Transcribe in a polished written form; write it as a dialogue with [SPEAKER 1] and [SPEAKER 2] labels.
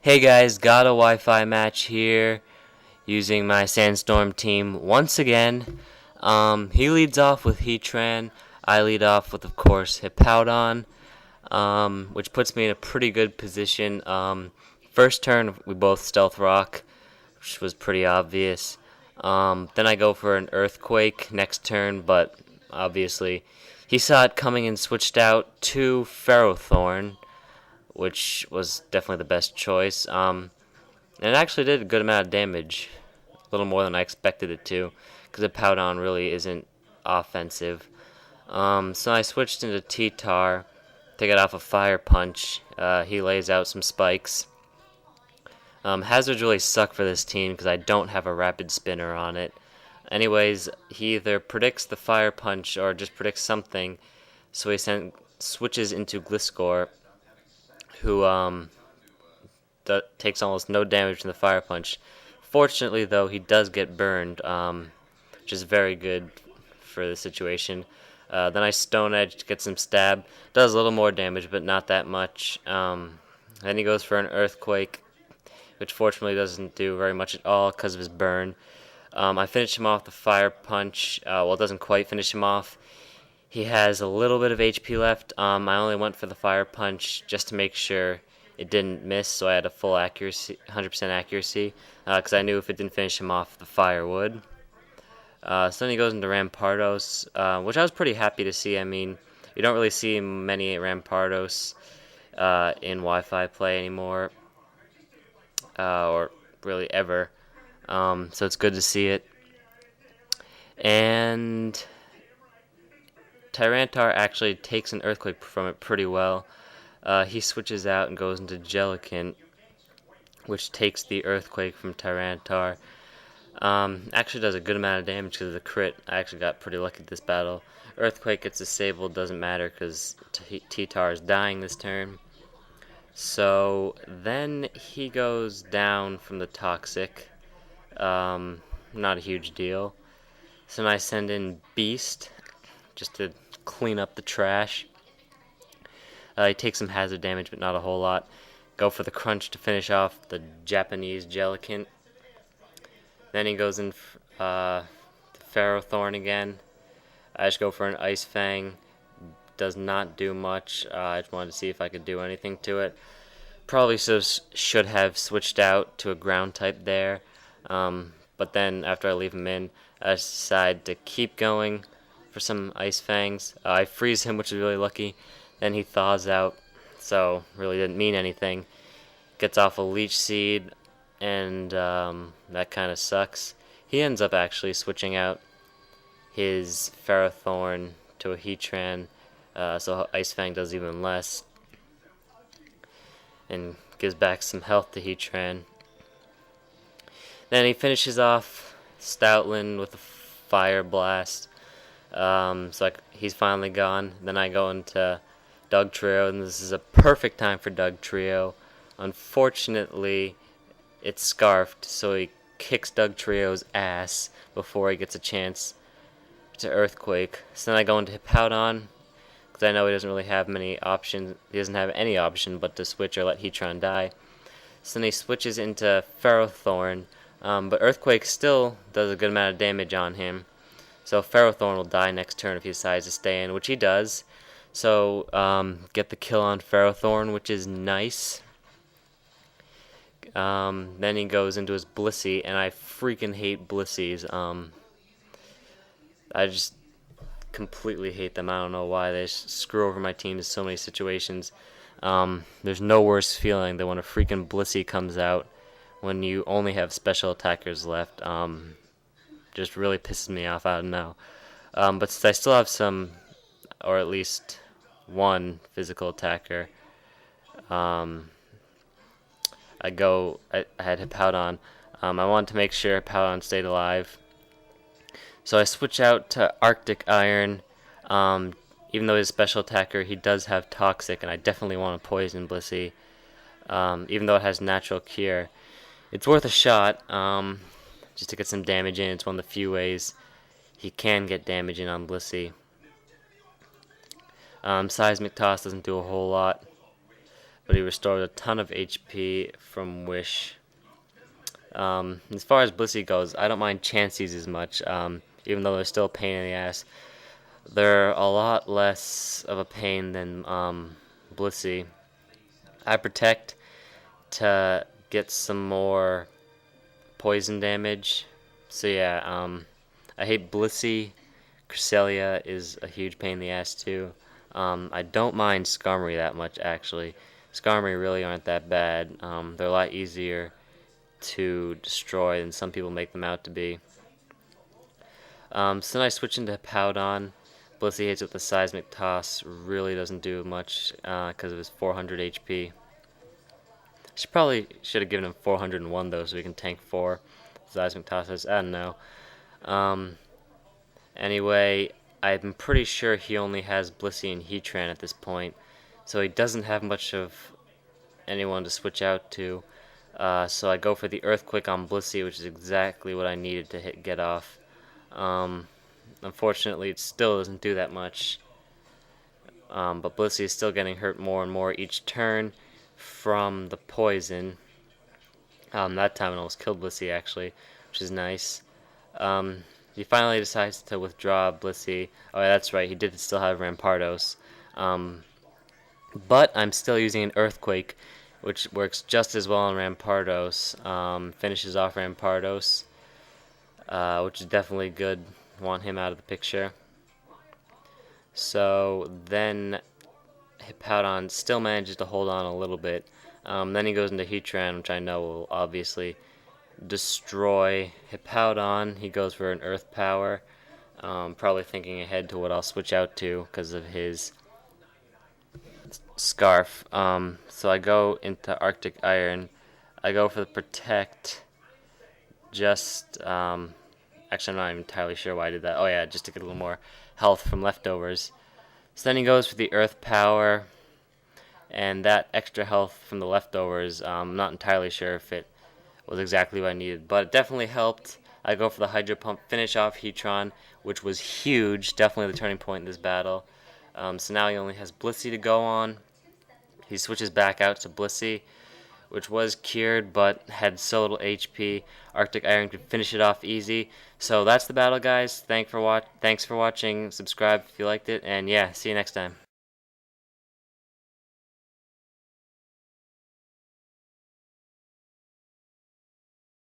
[SPEAKER 1] Hey guys, got a Wi-Fi match here using my Sandstorm team once again. He leads off with Heatran. I lead off with, of course, Hippowdon, which puts me in a pretty good position. First turn, we both Stealth Rock, which was pretty obvious. Then I go for an Earthquake next turn, but obviously he saw it coming and switched out to Ferrothorn, which was definitely the best choice. And it actually did a good amount of damage, a little more than I expected it to, because the Powdon really isn't offensive. So I switched into T-Tar to get off a Fire Punch. He lays out some spikes. Hazards really suck for this team because I don't have a Rapid Spinner on it. Anyways, he either predicts the Fire Punch or just predicts something, so he switches into Gliscor, who takes almost no damage from the Fire Punch. Fortunately, though, he does get burned, which is very good for the situation. Then I Stone Edge to get some stab. Does a little more damage, but not that much. Then he goes for an Earthquake, which fortunately doesn't do very much at all because of his burn. I finish him off the Fire Punch. Well, it doesn't quite finish him off. He has a little bit of HP left. I only went for the Fire Punch just to make sure it didn't miss, so I had a full accuracy, 100% accuracy, because I knew if it didn't finish him off, the fire would. So then he goes into Rampardos, which I was pretty happy to see. I mean, you don't really see many Rampardos in Wi-Fi play anymore, or really ever. So it's good to see it. And Tyranitar actually takes an Earthquake from it pretty well. He switches out and goes into Jellicent, which takes the Earthquake from Tyranitar. Actually does a good amount of damage because of the crit. I actually got pretty lucky this battle. Earthquake gets disabled, doesn't matter because T-Tar is dying this turn. So then he goes down from the Toxic. Not a huge deal. So then I send in Beast just to clean up the trash. He takes some hazard damage, but not a whole lot. Go for the Crunch to finish off the Japanese Jellicent. Then he goes in to Ferrothorn again. I just go for an Ice Fang. Does not do much. I just wanted to see if I could do anything to it. Probably should have switched out to a ground type there. But then after I leave him in, I decide to keep going for some Ice Fangs. I freeze him, which is really lucky. Then he thaws out, so really didn't mean anything. Gets off a Leech Seed, and that kind of sucks. He ends up actually switching out his Ferrothorn to a Heatran, so Ice Fang does even less, and gives back some health to Heatran. Then he finishes off Stoutland with a Fire Blast, so he's finally gone. Then I go into Dugtrio, and this is a perfect time for Dugtrio. Unfortunately, it's Scarfed, so he kicks Dugtrio's ass before he gets a chance to Earthquake. So then I go into Hippowdon, because I know he doesn't really have many options. He doesn't have any option but to switch or let Heatran die. So then he switches into Ferrothorn, but Earthquake still does a good amount of damage on him. So Ferrothorn will die next turn if he decides to stay in, which he does. So get the kill on Ferrothorn, which is nice. Then he goes into his Blissey, and I freaking hate Blissies. I just completely hate them. I don't know why they screw over my team in so many situations. There's no worse feeling than when a freaking Blissey comes out when you only have special attackers left. Just really pisses me off. I don't know. But since I still have some, or at least one physical attacker, I had Hippowdon. I wanted to make sure Hippowdon stayed alive. So I switch out to Arctic Iron. Even though he's a special attacker, he does have Toxic, and I definitely want to poison Blissey. Even though it has natural cure. It's worth a shot, just to get some damage in. It's one of the few ways he can get damage in on Blissey. Seismic Toss doesn't do a whole lot. but he restores a ton of HP from Wish. As far as Blissey goes, I don't mind Chanseys as much, even though they're still a pain in the ass. They're a lot less of a pain than Blissey. I protect to get some more poison damage. So yeah, I hate Blissey. Cresselia is a huge pain in the ass too. I don't mind Skarmory that much actually. Skarmory really aren't that bad. They're a lot easier to destroy than some people make them out to be. So then I switch into Powdon. Blissey hits with the Seismic Toss. Really doesn't do much because of his 400 HP. Should have given him 401 though, so he can tank 4. Seismic Toss is, I don't know. Anyway, I'm pretty sure he only has Blissey and Heatran at this point, so he doesn't have much of anyone to switch out to. So I go for the Earthquake on Blissey, which is exactly what I needed to get off. Unfortunately, it still doesn't do that much. But Blissey is still getting hurt more and more each turn from the poison. That time it almost killed Blissey actually, which is nice. He finally decides to withdraw Blissey. Oh yeah, that's right, he did still have Rampardos. But I'm still using an Earthquake, which works just as well on Rampardos. Finishes off Rampardos, which is definitely good. Want him out of the picture. So then Hippowdon still manages to hold on a little bit. Then he goes into Heatran, which I know will obviously destroy Hippowdon. He goes for an Earth Power, probably thinking ahead to what I'll switch out to because of his Scarf. So I go into Arctic Iron. I go for the Protect. Actually, I'm not even entirely sure why I did that. Oh yeah, just to get a little more health from leftovers. So then he goes for the Earth Power, and that extra health from the leftovers, I'm not entirely sure if it was exactly what I needed, but it definitely helped. I go for the Hydro Pump, finish off Heatran, which was huge, definitely the turning point in this battle. So now he only has Blissey to go on. He switches back out to Blissey, which was cured but had so little HP. Arctic Iron could finish it off easy. So that's the battle, guys. Thanks for watching. Subscribe if you liked it, and yeah, see you next time.